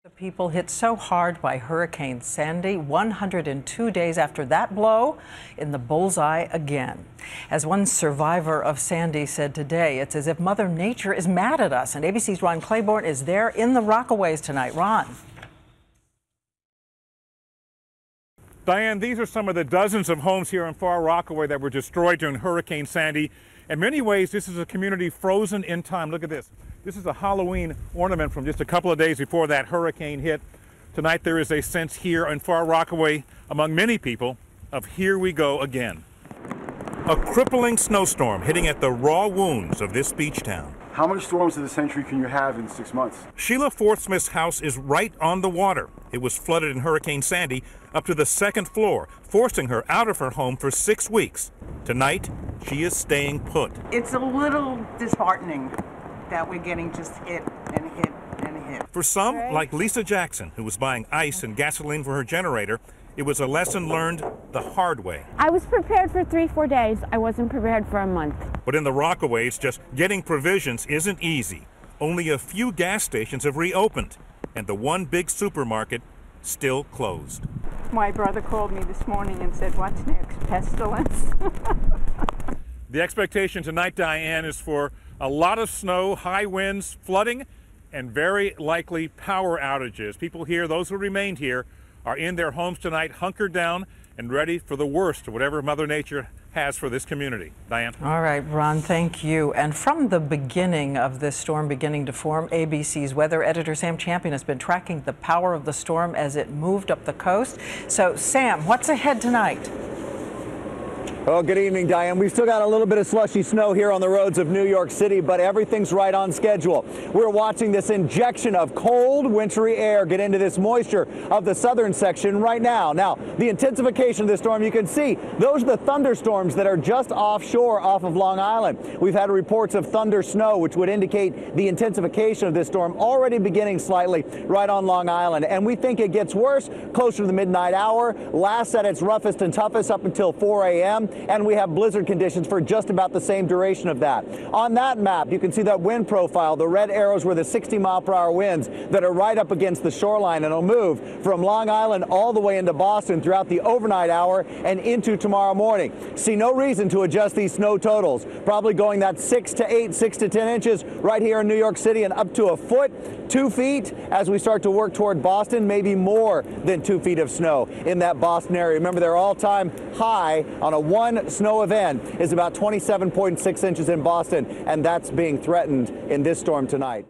The people hit so hard by Hurricane Sandy, 102 days after that blow, in the bullseye again. As one survivor of Sandy said today, it's as if Mother Nature is mad at us. And ABC's Ron Claiborne is there in the Rockaways tonight. Ron. Diane, these are some of the dozens of homes here in Far Rockaway that were destroyed during Hurricane Sandy. In many ways, this is a community frozen in time. Look at this. This is a Halloween ornament from just a couple of days before that hurricane hit. Tonight there is a sense here in Far Rockaway among many people of here we go again. A crippling snowstorm hitting at the raw wounds of this beach town. How many storms of the century can you have in 6 months? Sheila Forthsmith's house is right on the water. It was flooded in Hurricane Sandy up to the second floor, forcing her out of her home for 6 weeks. Tonight, she is staying put. It's a little disheartening that we're getting just hit and hit and hit. For some, like Lisa Jackson, who was buying ice and gasoline for her generator, it was a lesson learned the hard way. I was prepared for 3-4 days. I wasn't prepared for a month. But in the Rockaways, just getting provisions isn't easy. Only a few gas stations have reopened, and the one big supermarket still closed. My brother called me this morning and said, "What's next? Pestilence?" The expectation tonight, Diane, is for a lot of snow, high winds, flooding, and very likely power outages. People here, those who remained here, are in their homes tonight, hunkered down and ready for the worst of whatever Mother Nature has for this community. Diane? All right, Ron, thank you. And from the beginning of this storm beginning to form, ABC's weather editor Sam Champion has been tracking the power of the storm as it moved up the coast. So, Sam, what's ahead tonight? Well, good evening, Diane. We've still got a little bit of slushy snow here on the roads of New York City, but everything's right on schedule. We're watching this injection of cold, wintry air get into this moisture of the southern section right now. Now, the intensification of this storm, you can see those are the thunderstorms that are just offshore off of Long Island. We've had reports of thunder snow, which would indicate the intensification of this storm already beginning slightly right on Long Island. And we think it gets worse closer to the midnight hour, lasts at its roughest and toughest up until 4 a.m. And we have blizzard conditions for just about the same duration of that. On that map, you can see that wind profile. The red arrows were the 60-mile-per-hour winds that are right up against the shoreline, and it'll move from Long Island all the way into Boston throughout the overnight hour and into tomorrow morning. See no reason to adjust these snow totals. Probably going that 6 to 8, 6 to 10 inches right here in New York City, and up to a foot, 2 feet as we start to work toward Boston, maybe more than 2 feet of snow in that Boston area. Remember, their all-time high on a one snow event is about 27.6 inches in Boston, and that's being threatened in this storm tonight.